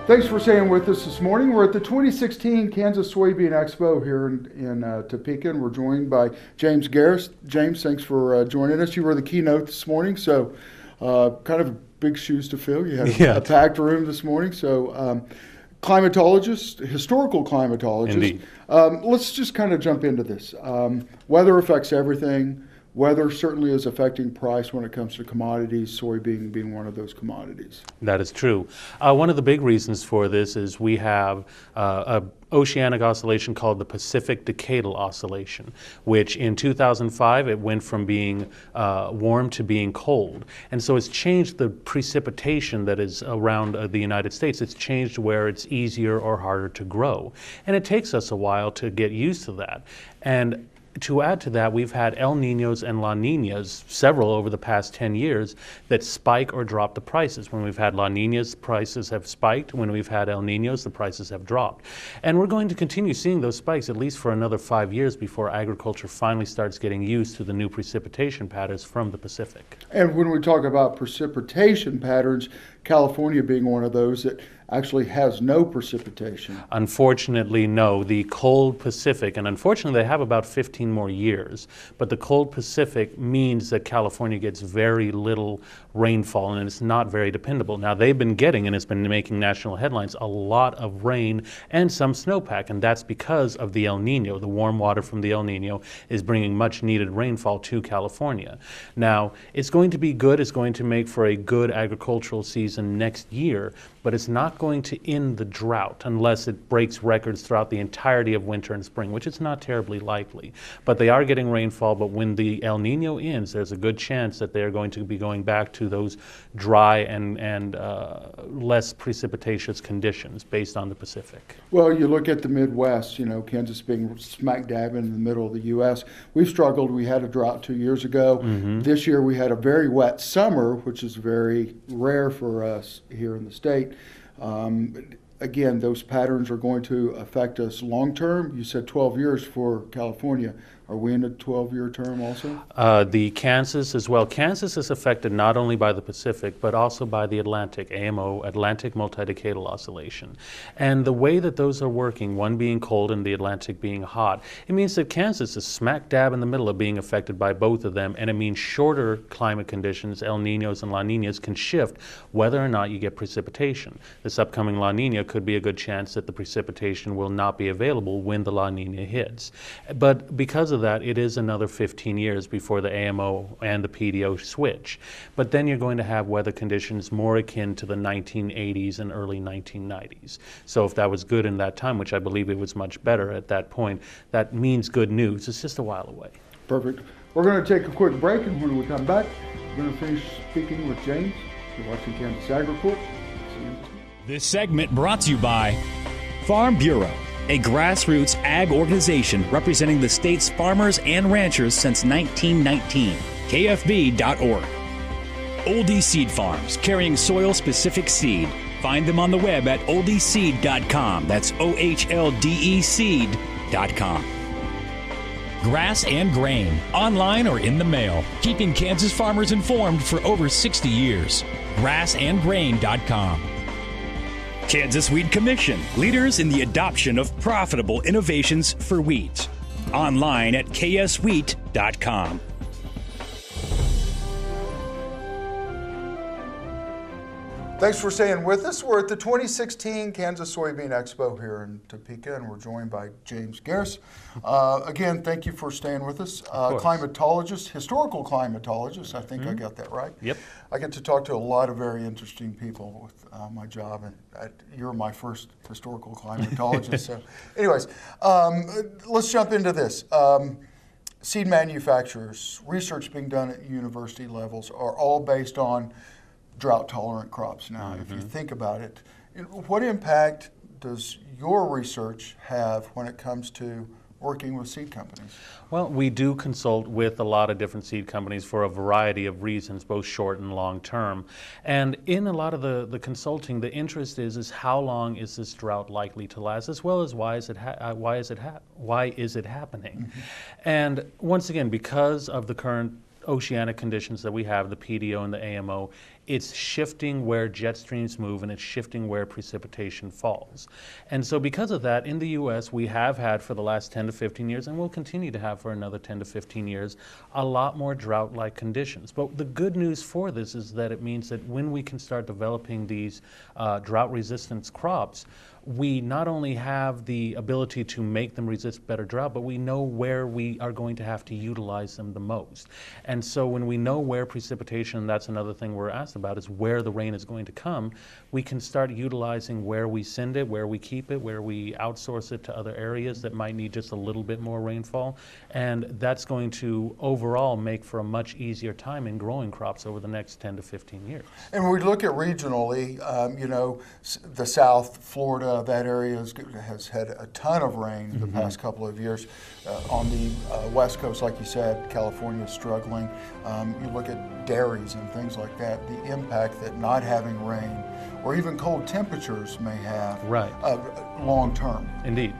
Thanks for staying with us this morning. We're at the 2016 Kansas Soybean Expo here in Topeka, and we're joined by James Garris. James, thanks for joining us. You were the keynote this morning, so kind of big shoes to fill. You had a packed room this morning. So climatologist, historical climatologist. Indeed. Let's just kind of jump into this. Weather affects everything. Weather certainly is affecting price when it comes to commodities, soybean being one of those commodities. That is true. One of the big reasons for this is we have an oceanic oscillation called the Pacific Decadal Oscillation, which in 2005 it went from being warm to being cold. And so it's changed the precipitation that is around the United States. It's changed where it's easier or harder to grow. And it takes us a while to get used to that. And to add to that, we've had El Niños and La Niñas, several over the past 10 years, that spike or drop the prices. When we've had La Niñas, prices have spiked. When we've had El Niños, the prices have dropped. And we're going to continue seeing those spikes at least for another 5 years before agriculture finally starts getting used to the new precipitation patterns from the Pacific. And when we talk about precipitation patterns, California being one of those that actually has no precipitation. Unfortunately, no. The cold Pacific, and unfortunately they have about 15 more years, but the cold Pacific means that California gets very little rainfall and it's not very dependable. Now they've been getting, and it's been making national headlines, a lot of rain and some snowpack, and that's because of the El Nino. The warm water from the El Nino is bringing much needed rainfall to California. Now, it's going to be good, it's going to make for a good agricultural season next year, but it's not going to end the drought unless it breaks records throughout the entirety of winter and spring, which is not terribly likely. But they are getting rainfall, but when the El Nino ends, there's a good chance that they're going to be going back to those dry and less precipitatious conditions based on the Pacific. Well, you look at the Midwest, Kansas being smack dab in the middle of the U.S. We've struggled. We had a drought 2 years ago. Mm-hmm. This year we had a very wet summer, which is very rare for us here in the state. Again, those patterns are going to affect us long term. You said 12 years for California. Are we in a 12-year term also? The Kansas as well. Kansas is affected not only by the Pacific, but also by the Atlantic, AMO, Atlantic Multidecadal Oscillation. And the way that those are working, one being cold and the Atlantic being hot, it means that Kansas is smack dab in the middle of being affected by both of them, and it means shorter climate conditions, El Niños and La Niñas, can shift whether or not you get precipitation. This upcoming La Niña could be a good chance that the precipitation will not be available when the La Niña hits. But because of that, it is another 15 years before the AMO and the PDO switch. But then you're going to have weather conditions more akin to the 1980s and early 1990s. So if that was good in that time, which I believe it was much better at that point, that means good news. It's just a while away. Perfect. We're going to take a quick break, and when we come back, we're going to finish speaking with James. You're watching Kansas Ag Report. This segment brought to you by Farm Bureau, a grassroots ag organization representing the state's farmers and ranchers since 1919. KFB.org. Oldie Seed Farms, carrying soil-specific seed. Find them on the web at oldieseed.com. That's OHLDE seed.com. Grass and Grain, online or in the mail, keeping Kansas farmers informed for over 60 years. Grassandgrain.com. Kansas Wheat Commission, leaders in the adoption of profitable innovations for wheat. Online at kswheat.com. Thanks for staying with us. We're at the 2016 Kansas Soybean Expo here in Topeka, and we're joined by James Garris. Again, thank you for staying with us. Climatologist, historical climatologist. I think I got that right. Yep. I get to talk to a lot of very interesting people with my job, and you're my first historical climatologist. So, anyways, let's jump into this. Seed manufacturers, research being done at university levels are all based on drought-tolerant crops now. Mm-hmm. If you think about it, what impact does your research have when it comes to working with seed companies? Well, we do consult with a lot of different seed companies for a variety of reasons, both short and long term. And in a lot of the consulting, the interest is how long is this drought likely to last, as well as why is it happening? Mm-hmm. And once again, because of the current oceanic conditions that we have, the PDO and the AMO, it's shifting where jet streams move and it's shifting where precipitation falls. And so because of that, in the U.S., we have had for the last 10 to 15 years, and we'll continue to have for another 10 to 15 years, a lot more drought-like conditions. But the good news for this is that it means that when we can start developing these drought-resistant crops, we not only have the ability to make them resist better drought, but we know where we are going to have to utilize them the most. And so when we know where precipitation, that's another thing we're asked about, is where the rain is going to come, we can start utilizing where we send it, where we keep it, where we outsource it to other areas that might need just a little bit more rainfall. And that's going to overall make for a much easier time in growing crops over the next 10 to 15 years. And when we look at regionally, the South, Florida, that area has had a ton of rain the past couple of years. On the West Coast, like you said, California is struggling. You look at dairies and things like that, the impact that not having rain or even cold temperatures may have Right. Long term. Indeed.